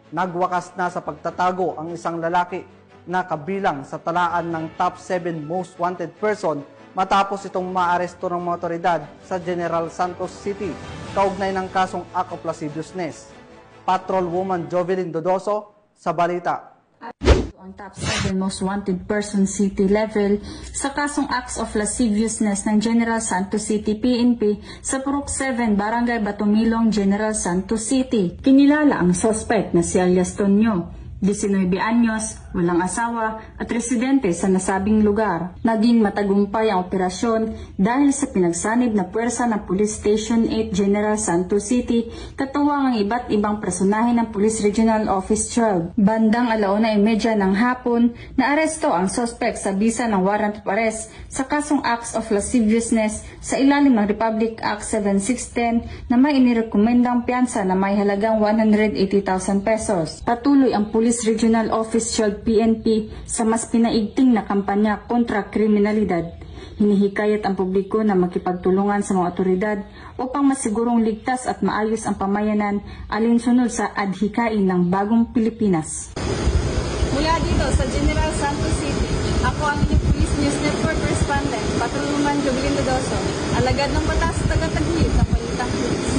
Nagwakas na sa pagtatago ang isang lalaki na kabilang sa talaan ng top 7 most wanted person matapos itong maaresto ng mga otoridad sa General Santos City kaugnay ng kasong act of lasciviousness. Patrolwoman Jovelyn Dodoso sa balita. Ang top 7 most wanted person city level sa kasong acts of lasciviousness ng General Santos City PNP sa Purok 7, Barangay Batumilong, General Santos City. Kinilala ang suspect na si alias Tonyo, 19 anyos, walang asawa at residente sa nasabing lugar. Naging matagumpay ang operasyon dahil sa pinagsanib na puwersa ng Police Station 8 General Santos City, katuwang ang iba't ibang personahe ng Police Regional Office 12. Bandang 1:30 ng hapon, naaresto ang suspect sa bisa ng warrant of arrest sa kasong acts of lasciviousness sa ilalim ng Republic Act 7610 na may inirekomendang piyansa na may halagang 180,000 pesos. Patuloy ang Police Regional Office 12 PNP sa mas pinaigting na kampanya kontra kriminalidad. Hinihikayat ang publiko na makipagtulungan sa mga otoridad upang masigurong ligtas at maayos ang pamayanan alinsunod sa adhikain ng bagong Pilipinas. Mula dito sa General Santos City, ako ang inyong Police News Network Correspondent, Patrolwoman Jovelyn Dodoso, alagad ng batas, taga-taguyod ng Balitang Pulis.